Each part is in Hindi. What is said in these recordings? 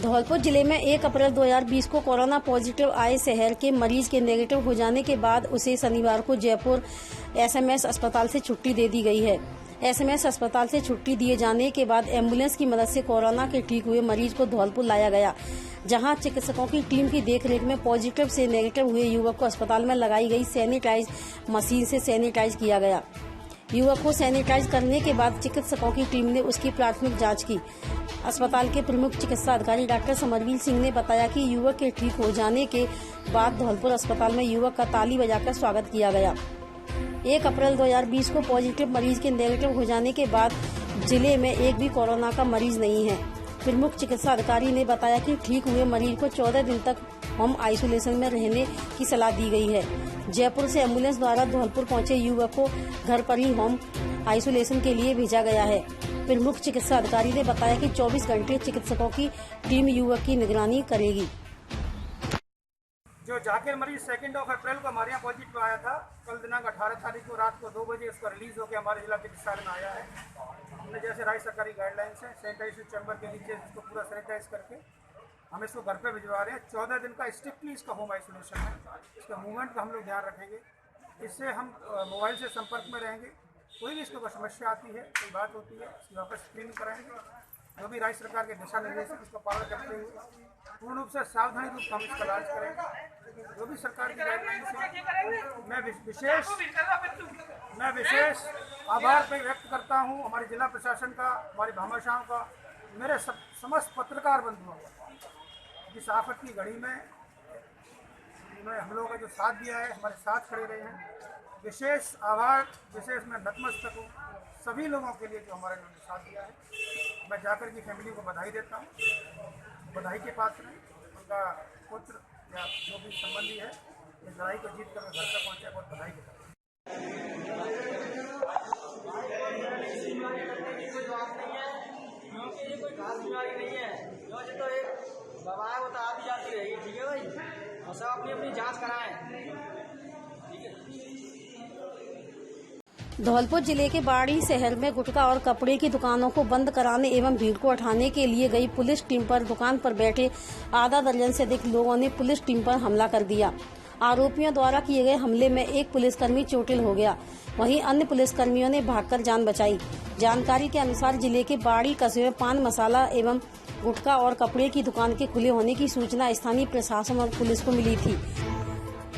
धौलपुर जिले में 1 अप्रैल 2020 को कोरोना पॉजिटिव आए शहर के मरीज के नेगेटिव हो जाने के बाद उसे शनिवार को जयपुर एसएमएस अस्पताल से छुट्टी दे दी गई है। एसएमएस अस्पताल से छुट्टी दिए जाने के बाद एम्बुलेंस की मदद से कोरोना के ठीक हुए मरीज को धौलपुर लाया गया, जहां चिकित्सकों की टीम की देखरेख में पॉजिटिव से नेगेटिव हुए युवक को अस्पताल में लगाई गई सैनिटाइज मशीन से सैनिटाइज किया गया। युवक को सैनिटाइज करने के बाद चिकित्सकों की टीम ने उसकी प्राथमिक जांच की। अस्पताल के प्रमुख चिकित्सा अधिकारी डॉक्टर समरवीर सिंह ने बताया कि युवक के ठीक हो जाने के बाद धौलपुर अस्पताल में युवक का ताली बजाकर स्वागत किया गया। 1 अप्रैल 2020 को पॉजिटिव मरीज के नेगेटिव हो जाने के बाद जिले में एक भी कोरोना का मरीज नहीं है। प्रमुख चिकित्सा अधिकारी ने बताया कि ठीक हुए मरीज को 14 दिन तक होम आइसोलेशन में रहने की सलाह दी गई है। जयपुर से एम्बुलेंस द्वारा धौलपुर पहुंचे युवक को घर पर ही होम आइसोलेशन के लिए भेजा गया है। प्रमुख चिकित्सा अधिकारी ने बताया कि 24 घंटे चिकित्सकों की टीम युवक की निगरानी करेगी। जो जाकिर मरीज 2 अप्रैल को हमारे यहाँ पॉजिटिव आया था, कल दिनांक 18 तारीख को रात को 2 बजे उसका रिलीज होकर हमारे जिला चिकित्सालय में आया है। हमने जैसे राज्य सरकारी गाइडलाइंस है, सैनिटाइजेशन चैम्बर के नीचे इसको पूरा सैनिटाइज करके हम इसको घर पे भिजवा रहे हैं। 14 दिन का स्ट्रिक्टली इसका होम आइसोलेशन है। इसका मूवमेंट का हम लोग ध्यान रखेंगे। इससे हम मोबाइल से संपर्क में रहेंगे। कोई भी इसको कोई समस्या आती है, कोई बात होती है, इसकी वापस स्क्रीनिंग कराएंगे। जो भी राज्य सरकार के दिशा निर्देश है इसको पालन करते हुए पूर्ण रूप से सावधानी रूप से हम इसका इलाज करेंगे। जो भी सरकार की गाइडलाइंस है, मैं विशेष आभार व्यक्त करता हूँ हमारे जिला प्रशासन का, हमारे भामाशाहों का, मेरे समस्त पत्रकार बंधुओं का। इस आफत की घड़ी में उन्होंने हम लोगों का जो साथ दिया है, हमारे साथ खड़े रहे हैं, विशेष आभार, विशेष मैं नतमस्तक हूँ सभी लोगों के लिए जो हमारे उन्होंने साथ दिया है। मैं जाकर की फैमिली को बधाई देता हूँ, बधाई के पात्र हैं। उनका पुत्र या जो भी संबंधी है इस लड़ाई को जीत कर घर तक पहुँचे, बहुत बधाई देता हूँ। दवा है वो तो आप ही जाती रहेगी, ठीक है भाई, और सब अपनी अपनी जांच कराएं। धौलपुर जिले के बाड़ी शहर में गुटखा और कपड़े की दुकानों को बंद कराने एवं भीड़ को हटाने के लिए गई पुलिस टीम पर दुकान पर बैठे आधा दर्जन से अधिक लोगों ने पुलिस टीम पर हमला कर दिया। आरोपियों द्वारा किए गए हमले में एक पुलिसकर्मी चोटिल हो गया, वहीं अन्य पुलिसकर्मियों ने भागकर जान बचाई। जानकारी के अनुसार जिले के बाड़ी कस्बे में पान मसाला एवं गुटखा और कपड़े की दुकान के खुले होने की सूचना स्थानीय प्रशासन और पुलिस को मिली थी।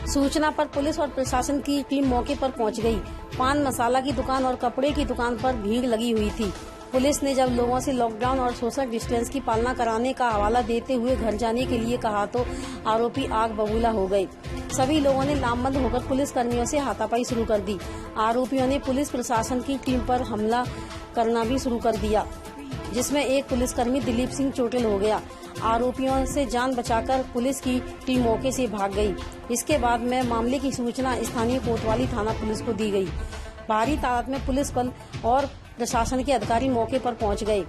सूचना पर पुलिस और प्रशासन की टीम मौके पर पहुंच गई। पान मसाला की दुकान और कपड़े की दुकान पर भीड़ लगी हुई थी। पुलिस ने जब लोगों से लॉकडाउन और सोशल डिस्टेंस की पालना कराने का हवाला देते हुए घर जाने के लिए कहा तो आरोपी आग बबूला हो गए। सभी लोगों ने लामबंद होकर पुलिस कर्मियों से हाथापाई शुरू कर दी। आरोपियों ने पुलिस प्रशासन की टीम पर हमला करना भी शुरू कर दिया, जिसमें एक पुलिसकर्मी दिलीप सिंह चोटिल हो गया। आरोपियों से जान बचाकर पुलिस की टीम मौके से भाग गई। इसके बाद में मामले की सूचना स्थानीय कोतवाली थाना पुलिस को दी गई। भारी तादाद में पुलिस बल और प्रशासन के अधिकारी मौके पर पहुंच गए,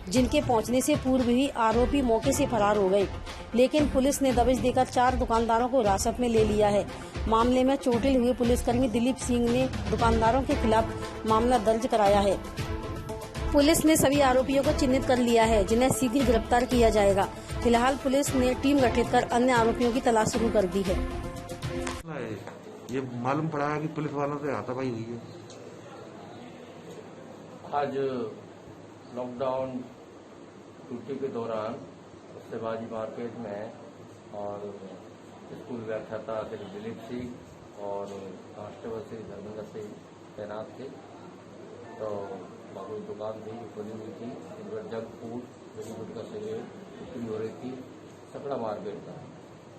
जिनके पहुंचने से पूर्व ही आरोपी मौके से फरार हो गए। लेकिन पुलिस ने दबिश देकर 4 दुकानदारों को हिरासत में ले लिया है। मामले में चोटिल हुए पुलिसकर्मी दिलीप सिंह ने दुकानदारों के खिलाफ मामला दर्ज कराया है। पुलिस ने सभी आरोपियों को चिन्हित कर लिया है, जिन्हें शीघ्र गिरफ्तार किया जाएगा। फिलहाल पुलिस ने टीम गठित कर अन्य आरोपियों की तलाश शुरू कर दी है। ये मालूम पड़ा है कि पुलिस वालों से हाथापाई हुई है। आज लॉकडाउन ड्यूटी के दौरान शिवाजी मार्केट में और स्कूल व्याख्याता श्री दिलीप सिंह और कांस्टेबल श्री धर्मेंद्र सिंह तैनात थे। तो बाबू दुकान भी खुली हुई थी, जंक फूड वेजिटेबल का सिगरेट बिक्री हो रही थी, सकड़ा मार्केट था।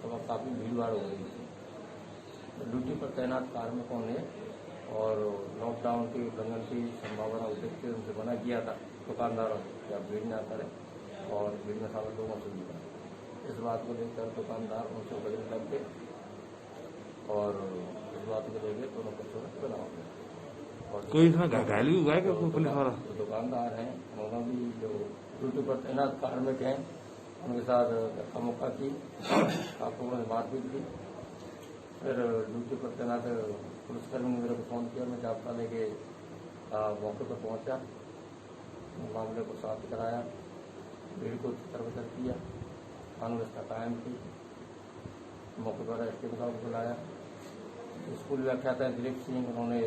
तो वहाँ काफ़ी भीड़ भाड़ हो रही थी। तो ड्यूटी पर तैनात कार्मिकों ने और लॉकडाउन के उल्लंघन की संभावना देखते उनसे मना किया था दुकानदारों से या भीड़ न करें और भीड़ में शामिल लोगों से भी करें। इस बात को लेकर दुकानदार उनसे बदलने लग गए और इस बात को लेकर दोनों पक्षों में तनाव हुआ। कोई इसमें घायल भी हुआ है क्या पुलिस वाला? जो दुकानदार हैं उन्होंने भी जो ड्यूटी पर तैनात कार्मिक हैं उनके साथ धक्का मुक्का की, आपको मारपीट की। फिर ड्यूटी पर तैनात पुलिसकर्मी ने मेरे को फोन किया, मैं जाप्ता लेके मौके पर पहुंचा, मामले को साफ कराया, भीड़ को तरबतर किया। कानून व्यवस्था कायम थी। मौके पर एसपी साहब को बुलाया। स्कूल व्याख्याता दिलीप सिंह, उन्होंने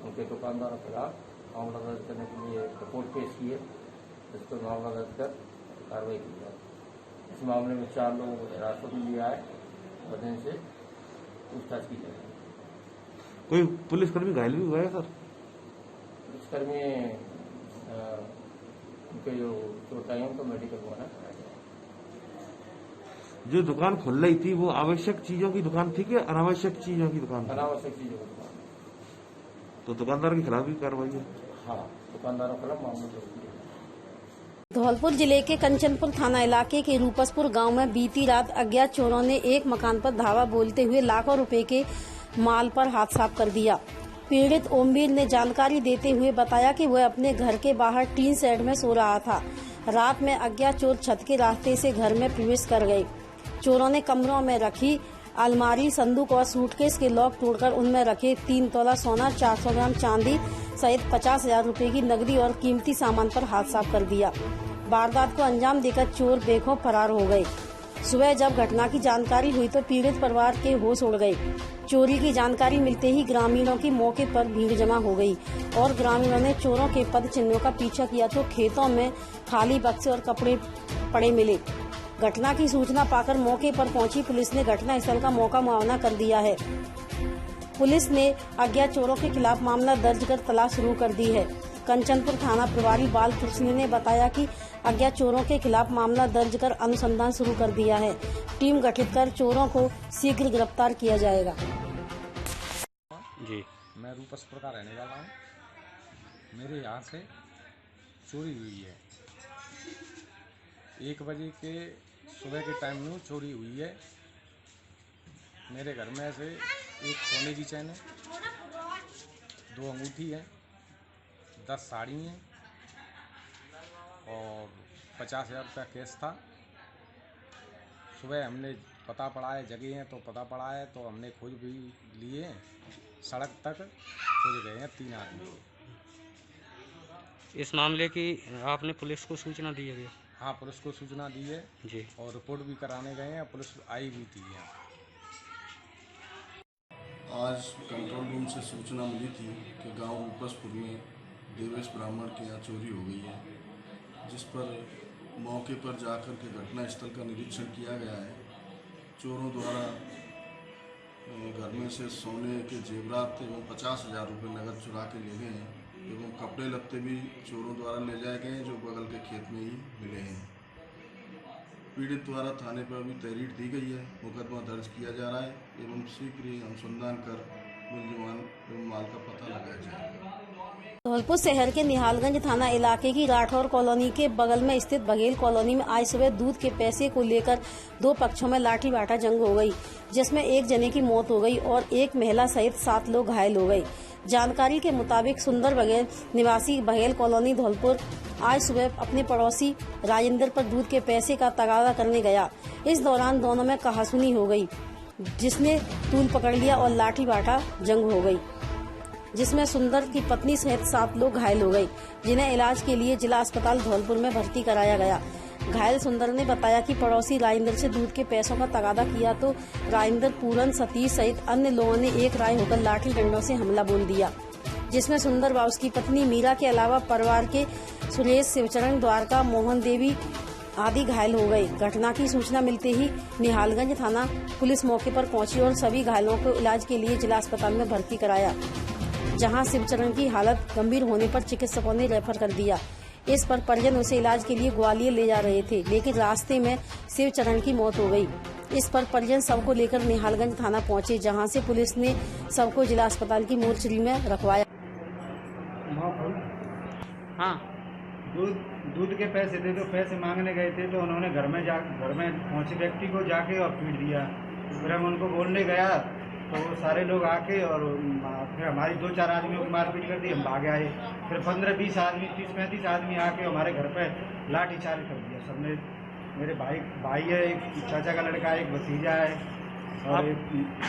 उनके दुकानदारों के खिलाफ मामला दर्ज करने के लिए रिपोर्ट पेश की है, जिस पर मामला दर्ज कर कार्रवाई की जाए। इस मामले में 4 लोगों को हिरासत में लिया है और इनसे पूछताछ की जाएगी। कोई पुलिसकर्मी घायल भी हुआ है सर? पुलिसकर्मी उनके जो चोटें हैं उनको मेडिकल द्वारा कराया जाएगा। जो दुकान खुल रही थी वो आवश्यक चीजों की दुकान थी कि अनावश्यक चीजों की दुकान थी? अनावश्यक चीजों की दुकान। तो दुकानदार के खिलाफ भी कार्रवाई है? हाँ, दुकानदारों के खिलाफ मामला दर्ज किया। धौलपुर जिले के कंचनपुर थाना इलाके के रूपसपुर गांव में बीती रात अज्ञात चोरों ने एक मकान पर धावा बोलते हुए लाखों रुपए के माल पर हाथ साफ कर दिया। पीड़ित ओमवीर ने जानकारी देते हुए बताया कि वह अपने घर के बाहर टीन शेड में सो रहा था। रात में अज्ञात चोर छत के रास्ते से घर में प्रवेश कर गए। चोरों ने कमरों में रखी अलमारी, संदूक और सूटकेस के लॉक तोड़कर उनमें रखे 3 तोला सोना, 400 ग्राम चांदी सहित 50,000 रुपए की नकदी और कीमती सामान पर हाथ साफ कर दिया। वारदात को अंजाम देकर चोर बेखौफ फरार हो गए। सुबह जब घटना की जानकारी हुई तो पीड़ित परिवार के होश उड़ गए। चोरी की जानकारी मिलते ही ग्रामीणों की मौके पर भीड़ जमा हो गई और ग्रामीणों ने चोरों के पद चिन्हों का पीछा किया तो खेतों में खाली बक्से और कपड़े पड़े मिले। घटना की सूचना पाकर मौके पर पहुंची पुलिस ने घटना स्थल का मौका मुआयना कर दिया है। पुलिस ने अज्ञात चोरों के खिलाफ मामला दर्ज कर तलाश शुरू कर दी है। कंचनपुर थाना प्रभारी बालकृष्ण ने बताया कि अज्ञात चोरों के खिलाफ मामला दर्ज कर अनुसंधान शुरू कर दिया है। टीम गठित कर चोरों को शीघ्र गिरफ्तार किया जाएगा। जी, मैं रूपसपुर का रहने वाला हूँ। मेरे यहाँ से चोरी हुई है। 1 बजे के सुबह के टाइम में चोरी हुई है। मेरे घर में से एक सोने की चैन है, 2 अंगूठी है, 10 साड़ी हैं और 50,000 रुपया कैश था। सुबह हमने पता पड़ा है, जगह है तो पता पड़ा है तो हमने खोज भी लिए। सड़क तक खोज गए हैं 3 आदमी। इस मामले की आपने पुलिस को सूचना दी है? हाँ, पुलिस को सूचना दी है जी, और रिपोर्ट भी कराने गए हैं। पुलिस आई भी थी यहाँ। आज कंट्रोल रूम से सूचना मिली थी कि गांव रूपसपुर में देवेश ब्राह्मण के यहाँ चोरी हो गई है, जिस पर मौके पर जाकर के घटना स्थल का निरीक्षण किया गया है। चोरों द्वारा घर में से सोने के जेवरात एवं 50,000 रुपये नकद चुरा के ले गए हैं एवं कपड़े लत्ते भी चोरों द्वारा ले जाए गए हैं, जो बगल के खेत में ही मिले हैं। पीड़ित द्वारा थाने पर अभी तहरीर दी गई है, मुकदमा दर्ज किया जा रहा है एवं शीघ्र ही अनुसंधान कर मुलजिमान एवं माल का पता लगाया जाएगा। धौलपुर शहर के निहालगंज थाना इलाके की राठौर कॉलोनी के बगल में स्थित बघेल कॉलोनी में आज सुबह दूध के पैसे को लेकर 2 पक्षों में लाठी बाटा जंग हो गई, जिसमें एक जने की मौत हो गई और एक महिला सहित 7 लोग घायल हो गए। जानकारी के मुताबिक सुंदर बघेल निवासी बघेल कॉलोनी धौलपुर आज सुबह अपने पड़ोसी राजेंद्र पर दूध के पैसे का तगादा करने गया। इस दौरान दोनों में कहासुनी हो गई, जिसने तूल पकड़ लिया और लाठी बाटा जंग हो गई, जिसमें सुंदर की पत्नी सहित 7 लोग घायल हो गए, जिन्हें इलाज के लिए जिला अस्पताल धौलपुर में भर्ती कराया गया। घायल सुंदर ने बताया कि पड़ोसी राजेंद्र से दूध के पैसों का तगादा किया तो राजेंद्र, पूरन, सतीश सहित अन्य लोगों ने एक राय होकर लाठी डंडों से हमला बोल दिया, जिसमें सुंदर व उसकी पत्नी मीरा के अलावा परिवार के सुरेश, शिवचरण, द्वारका, मोहन देवी आदि घायल हो गए। घटना की सूचना मिलते ही निहालगंज थाना पुलिस मौके पर पहुंची और सभी घायलों को इलाज के लिए जिला अस्पताल में भर्ती कराया, जहां शिवचरण की हालत गंभीर होने पर चिकित्सकों ने रेफर कर दिया। इस पर परिजन उसे इलाज के लिए ग्वालियर ले जा रहे थे, लेकिन रास्ते में शिवचरण की मौत हो गई। इस पर परिजन सबको लेकर निहालगंज थाना पहुंचे, जहां से पुलिस ने सबको जिला अस्पताल की मोर्चरी में रखवाया। हाँ, दूध के पैसे दे दो, पैसे मांगने गए थे तो उन्होंने घर में पहुंचे व्यक्ति को जाके और पीट दिया। फिर हम उनको बोलने गया तो वो सारे लोग आके और फिर हमारी 2-4 आदमियों की मारपीट कर दी। हम भाग आए। फिर 15-20 आदमी, 30-35 आदमी आके हमारे घर पे लाठी चार्ज कर दिया सबने। मेरे भाई है, एक चाचा का लड़का है, एक भतीजा है और एक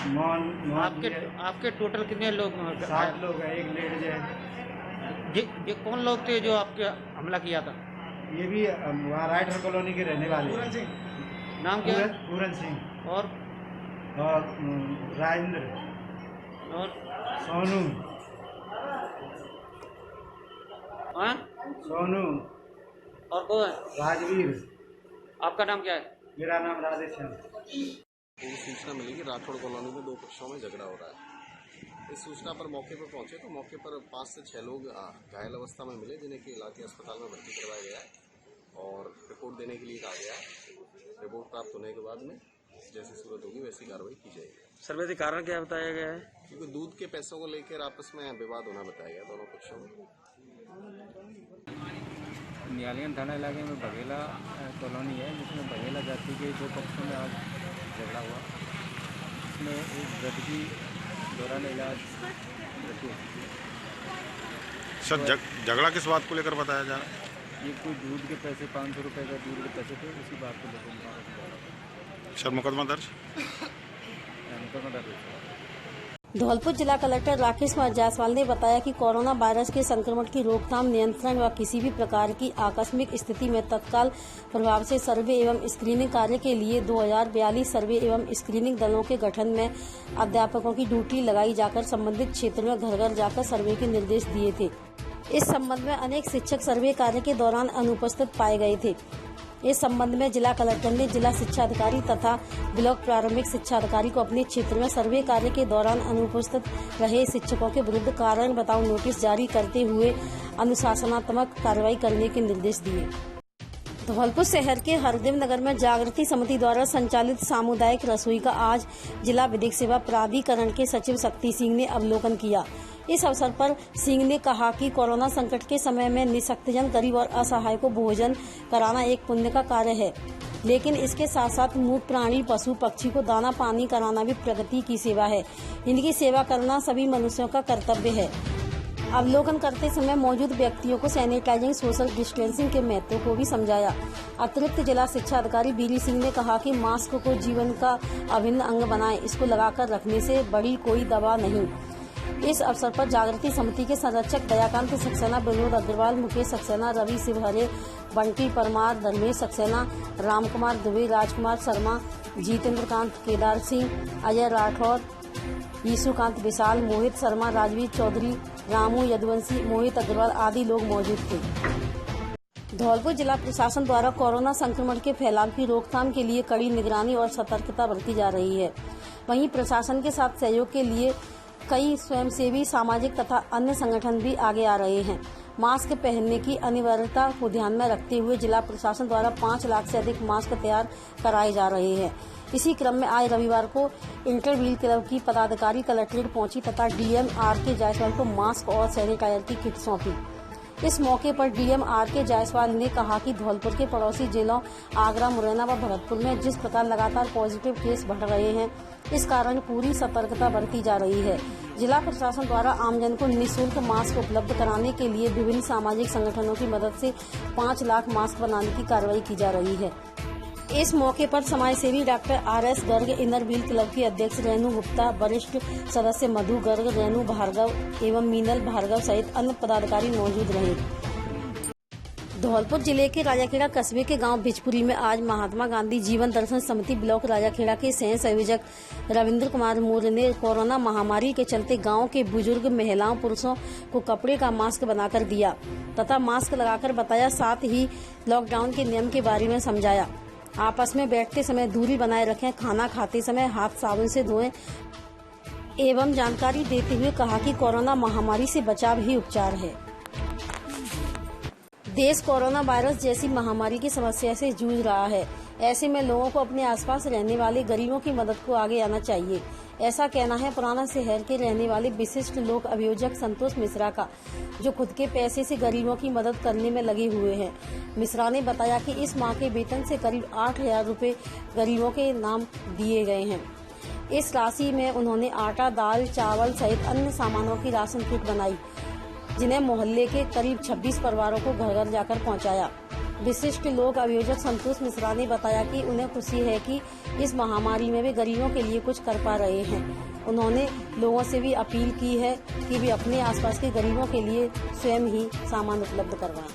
मोहन। आपके टोटल कितने लोग? 7 लोग हैं, एक लेडीज है। ये कौन लोग थे जो आपके हमला किया था? ये भी वहाँ राइटर कॉलोनी के रहने वाले हैं। नाम क्या है? पूरन सिंह और राजेंद्र, और सोनू, हाँ? सोनू, और कौन है? राजवीर। आपका नाम क्या है? मेरा नाम राधेश्याम। पूर्व सूचना मिली कि राठौड़ कॉलोनी में 2 पक्षों में झगड़ा हो रहा है। इस सूचना पर मौके पर पहुंचे तो मौके पर 5 से 6 लोग घायल अवस्था में मिले, जिन्हें कि इलाके अस्पताल में भर्ती करवाया गया है और रिपोर्ट देने के लिए कहा गया है। रिपोर्ट प्राप्त होने के बाद में जैसी सूरत होगी वैसी कार्रवाई की जाएगी। सर वैसे कारण क्या बताया गया है? क्योंकि दूध के पैसों को लेकर आपस में विवाद होना बताया गया दोनों पक्षों में। न्यायालय थाना इलाके में बघेला कॉलोनी है, जिसमें बघेला जाति के 2 पक्षों में आज झगड़ा हुआ। इसमें एक वृद्ध की दौरान इलाज मृत्यु हुई। सर झगड़ा किस बात को लेकर बताया जा रहा है? ये कोई दूध के पैसे 500 रुपये का दूध के पैसे थे, उसी बात को लेकर सर मुकदमा दर्ज धौलपुर जिला कलेक्टर राकेश कुमार जायसवाल ने बताया कि कोरोना वायरस के संक्रमण की रोकथाम, नियंत्रण व किसी भी प्रकार की आकस्मिक स्थिति में तत्काल प्रभाव से सर्वे एवं स्क्रीनिंग कार्य के लिए 2042 सर्वे एवं स्क्रीनिंग दलों के गठन में अध्यापकों की ड्यूटी लगाई जाकर संबंधित क्षेत्र में घर घर जाकर सर्वे के निर्देश दिए थे। इस संबंध में अनेक शिक्षक सर्वे कार्य के दौरान अनुपस्थित पाए गए थे। इस संबंध में जिला कलेक्टर ने जिला शिक्षा अधिकारी तथा ब्लॉक प्रारंभिक शिक्षा अधिकारी को अपने क्षेत्र में सर्वे कार्य के दौरान अनुपस्थित रहे शिक्षकों के विरुद्ध कारण बताओ नोटिस जारी करते हुए अनुशासनात्मक कार्रवाई करने के निर्देश दिए। धौलपुर शहर के हरदेव नगर में जागृति समिति द्वारा संचालित सामुदायिक रसोई का आज जिला विधिक सेवा प्राधिकरण के सचिव शक्ति सिंह ने अवलोकन किया। इस अवसर पर सिंह ने कहा कि कोरोना संकट के समय में निःशक्तजन, गरीब और असहाय को भोजन कराना एक पुण्य का कार्य है, लेकिन इसके साथ साथ मूक प्राणी, पशु पक्षी को दाना पानी कराना भी प्रगति की सेवा है। इनकी सेवा करना सभी मनुष्यों का कर्तव्य है। अवलोकन करते समय मौजूद व्यक्तियों को सैनिटाइजिंग, सोशल डिस्टेंसिंग के महत्व को भी समझाया। अतिरिक्त जिला शिक्षा अधिकारी बीरी सिंह ने कहा कि मास्क को जीवन का अभिन्न अंग बनाएं, इसको लगाकर रखने से बड़ी कोई दवा नहीं। इस अवसर पर जागृति समिति के संरक्षक दयाकांत सक्सेना, विनोद अग्रवाल, मुकेश सक्सेना, रवि शिवहरे, बंटी परमार, धर्मेश सक्सेना, रामकुमार दुबे, राजकुमार शर्मा, जितेंद्र कांत, केदार सिंह, अजय राठौर, यीशुकांत विशाल, मोहित शर्मा, राजवीर चौधरी, रामू यदुवंशी, मोहित अग्रवाल आदि लोग मौजूद थे। धौलपुर जिला प्रशासन द्वारा कोरोना संक्रमण के फैलाव की रोकथाम के लिए कड़ी निगरानी और सतर्कता बरती जा रही है। वहीं प्रशासन के साथ सहयोग के लिए कई स्वयंसेवी, सामाजिक तथा अन्य संगठन भी आगे आ रहे हैं। मास्क पहनने की अनिवार्यता को ध्यान में रखते हुए जिला प्रशासन द्वारा 5 लाख से अधिक मास्क तैयार कराए जा रहे हैं। इसी क्रम में आज रविवार को इंटरव्हील क्लब की पदाधिकारी कलेक्ट्रेट पहुंची तथा डीएम आर.के. जायसवाल को मास्क और सैनिटाइजर की किट सौंपी। इस मौके पर डीएम आर.के. जायसवाल ने कहा कि धौलपुर के पड़ोसी जिलों आगरा, मुरैना व भरतपुर में जिस प्रकार लगातार पॉजिटिव केस बढ़ रहे हैं, इस कारण पूरी सतर्कता बरती जा रही है। जिला प्रशासन द्वारा आमजन को निःशुल्क मास्क उपलब्ध कराने के लिए विभिन्न सामाजिक संगठनों की मदद से 5 लाख मास्क बनाने की कार्रवाई की जा रही है। इस मौके पर समाजसेवी doctor R S. Garg, inner wheel club की अध्यक्ष रेणु गुप्ता, वरिष्ठ सदस्य मधु गर्ग, रेणु भार्गव एवं मीनल भार्गव सहित अन्य पदाधिकारी मौजूद रहे। धौलपुर जिले के राजाखेड़ा कस्बे के गांव भिजपुरी में आज महात्मा गांधी जीवन दर्शन समिति ब्लॉक राजाखेड़ा के सह संयोजक रविंद्र कुमार मौर्य ने कोरोना महामारी के चलते गांव के बुजुर्ग, महिलाओं, पुरुषों को कपड़े का मास्क बनाकर दिया तथा मास्क लगाकर बताया, साथ ही लॉकडाउन के नियम के बारे में समझाया। आपस में बैठते समय दूरी बनाए रखें, खाना खाते समय हाथ साबुन से धोएं एवं जानकारी देते हुए कहा कि कोरोना महामारी से बचाव ही उपचार है। देश कोरोना वायरस जैसी महामारी की समस्या से जूझ रहा है। ऐसे में लोगों को अपने आसपास रहने वाले गरीबों की मदद को आगे आना चाहिए। ऐसा कहना है पुराना शहर के रहने वाले विशिष्ट लोक अभियोजक संतोष मिश्रा का, जो खुद के पैसे से गरीबों की मदद करने में लगे हुए हैं। मिश्रा ने बताया कि इस माह के वेतन से करीब 8,000 रुपए गरीबों के नाम दिए गए हैं। इस राशि में उन्होंने आटा, दाल, चावल सहित अन्य सामानों की राशन किट बनाई, जिन्हें मोहल्ले के करीब 26 परिवारों को घर घर जाकर पहुंचाया। विशिष्ट लोक अभियोजक संतोष मिश्रा ने बताया कि उन्हें खुशी है कि इस महामारी में वे गरीबों के लिए कुछ कर पा रहे हैं। उन्होंने लोगों से भी अपील की है कि वे अपने आसपास के गरीबों के लिए स्वयं ही सामान उपलब्ध करवाएं।